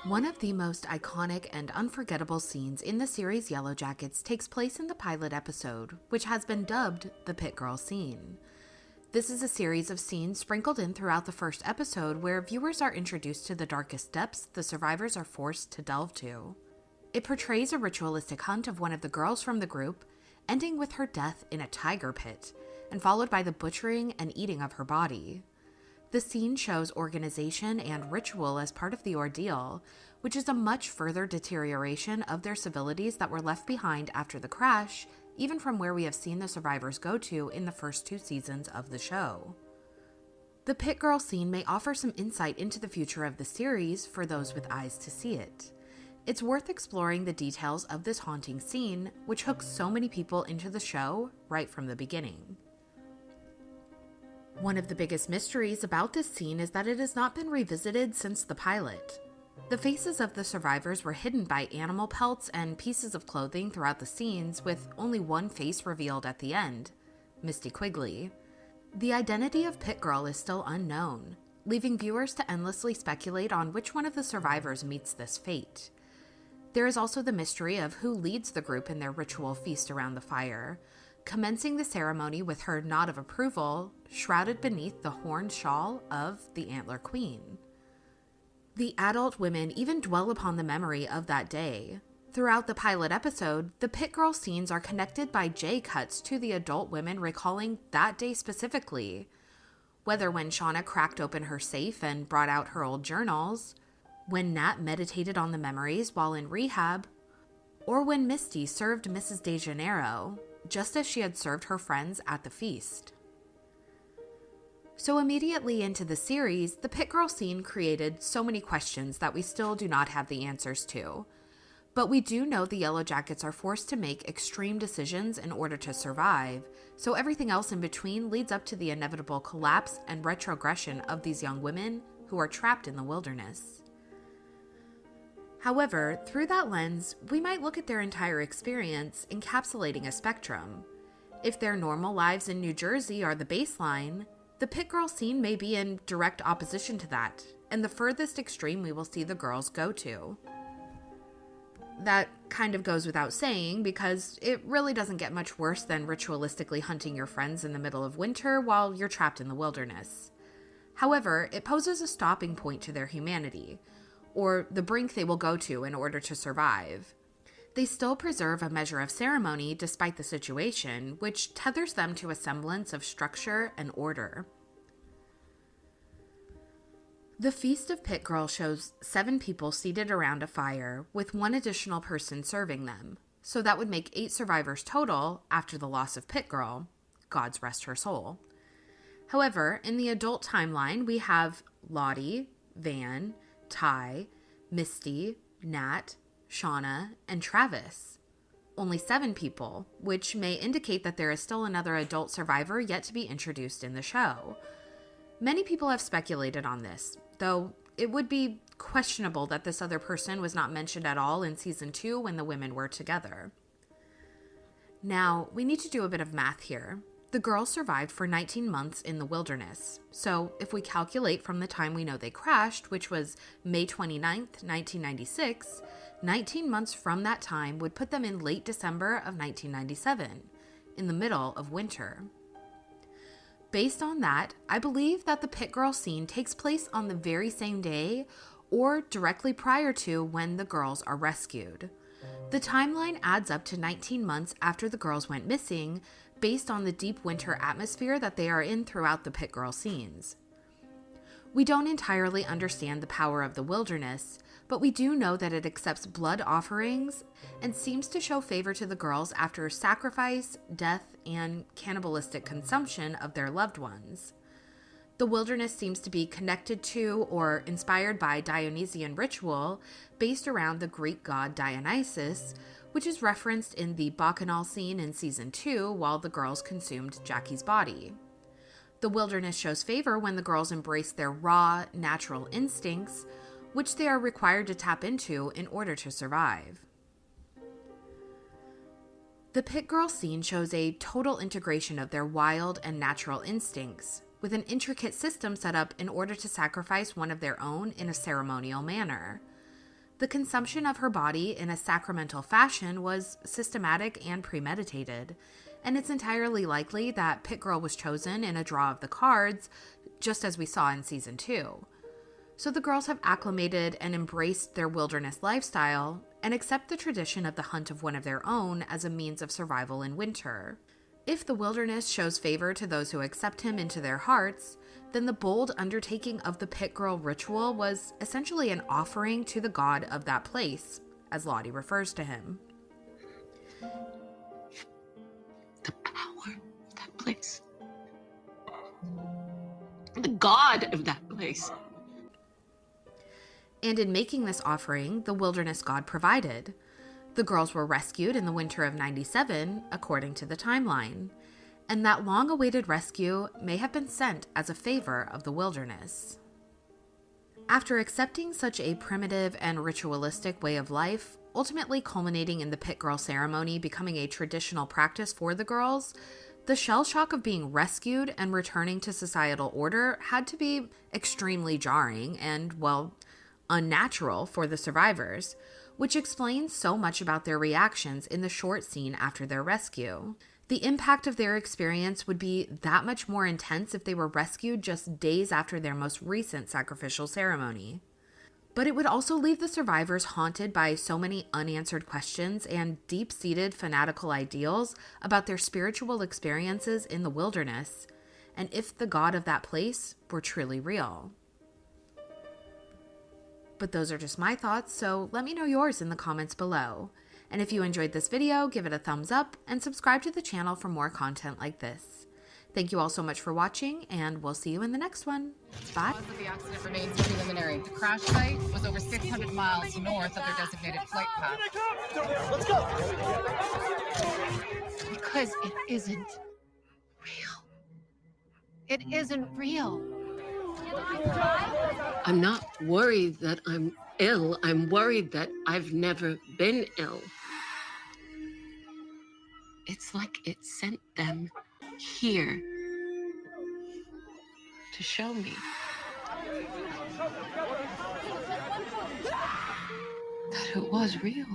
One of the most iconic and unforgettable scenes in the series Yellowjackets takes place in the pilot episode, which has been dubbed the Pit Girl scene. This is a series of scenes sprinkled in throughout the first episode where viewers are introduced to the darkest depths the survivors are forced to delve to. It portrays a ritualistic hunt of one of the girls from the group, ending with her death in a tiger pit, and followed by the butchering and eating of her body. The scene shows organization and ritual as part of the ordeal, which is a much further deterioration of their civilities that were left behind after the crash, even from where we have seen the survivors go to in the first 2 seasons of the show. The Pit Girl scene may offer some insight into the future of the series for those with eyes to see it. It's worth exploring the details of this haunting scene, which hooks so many people into the show right from the beginning. One of the biggest mysteries about this scene is that it has not been revisited since the pilot. The faces of the survivors were hidden by animal pelts and pieces of clothing throughout the scenes, with only one face revealed at the end, Misty Quigley. The identity of Pit Girl is still unknown, leaving viewers to endlessly speculate on which one of the survivors meets this fate. There is also the mystery of who leads the group in their ritual feast around the fire, commencing the ceremony with her nod of approval, shrouded beneath the horned shawl of the Antler Queen. The adult women even dwell upon the memory of that day. Throughout the pilot episode, the Pit Girl scenes are connected by J-cuts to the adult women recalling that day specifically, whether when Shauna cracked open her safe and brought out her old journals, when Nat meditated on the memories while in rehab, or when Misty served Mrs. De Janeiro, just as she had served her friends at the feast. So immediately into the series, the Pit Girl scene created so many questions that we still do not have the answers to. But we do know the Yellowjackets are forced to make extreme decisions in order to survive, so everything else in between leads up to the inevitable collapse and retrogression of these young women who are trapped in the wilderness. However, through that lens, we might look at their entire experience encapsulating a spectrum. If their normal lives in New Jersey are the baseline, the Pit Girl scene may be in direct opposition to that, and the furthest extreme we will see the girls go to. That kind of goes without saying, because it really doesn't get much worse than ritualistically hunting your friends in the middle of winter while you're trapped in the wilderness. However, it poses a stopping point to their humanity, or the brink they will go to in order to survive. They still preserve a measure of ceremony despite the situation, which tethers them to a semblance of structure and order. The Feast of Pit Girl shows 7 people seated around a fire, with 1 additional person serving them, so that would make 8 survivors total after the loss of Pit Girl, God's rest her soul. However, in the adult timeline, we have Lottie, Van, Ty, Misty, Nat, Shauna, and Travis. Only 7 people, which may indicate that there is still another adult survivor yet to be introduced in the show. Many people have speculated on this, though it would be questionable that this other person was not mentioned at all in season 2 when the women were together. Now, we need to do a bit of math here. The girls survived for 19 months in the wilderness, so if we calculate from the time we know they crashed, which was May 29th, 1996, 19 months from that time would put them in late December of 1997, in the middle of winter. Based on that, I believe that the Pit Girl scene takes place on the very same day or directly prior to when the girls are rescued. The timeline adds up to 19 months after the girls went missing, based on the deep winter atmosphere that they are in throughout the Pit Girl scenes. We don't entirely understand the power of the wilderness, but we do know that it accepts blood offerings and seems to show favor to the girls after sacrifice, death, and cannibalistic consumption of their loved ones. The wilderness seems to be connected to or inspired by Dionysian ritual based around the Greek god Dionysus, which is referenced in the Bacchanal scene in season 2 while the girls consumed Jackie's body. The wilderness shows favor when the girls embrace their raw, natural instincts, which they are required to tap into in order to survive. The Pit Girl scene shows a total integration of their wild and natural instincts, with an intricate system set up in order to sacrifice one of their own in a ceremonial manner. The consumption of her body in a sacramental fashion was systematic and premeditated, and it's entirely likely that Pit Girl was chosen in a draw of the cards, just as we saw in season 2. So the girls have acclimated and embraced their wilderness lifestyle and accept the tradition of the hunt of one of their own as a means of survival in winter. If the wilderness shows favor to those who accept him into their hearts, then the bold undertaking of the Pit Girl ritual was essentially an offering to the god of that place, as Lottie refers to him. The power of that place. The god of that place. And in making this offering, the wilderness god provided. The girls were rescued in the winter of 97, according to the timeline. And that long-awaited rescue may have been sent as a favor of the wilderness. After accepting such a primitive and ritualistic way of life, ultimately culminating in the Pit Girl ceremony becoming a traditional practice for the girls, the shell shock of being rescued and returning to societal order had to be extremely jarring and, well, unnatural for the survivors, which explains so much about their reactions in the short scene after their rescue. The impact of their experience would be that much more intense if they were rescued just days after their most recent sacrificial ceremony. But it would also leave the survivors haunted by so many unanswered questions and deep-seated fanatical ideals about their spiritual experiences in the wilderness, and if the god of that place were truly real. But those are just my thoughts, so let me know yours in the comments below. And if you enjoyed this video, give it a thumbs up and subscribe to the channel for more content like this. Thank you all so much for watching, and we'll see you in the next one. Bye. The cause of the accident remains preliminary. The crash site was over 600 miles north of their designated flight path. Let's go! Because it isn't real. It isn't real. I'm not worried that I'm ill. I'm worried that I've never been ill. It's like it sent them here to show me that it was real.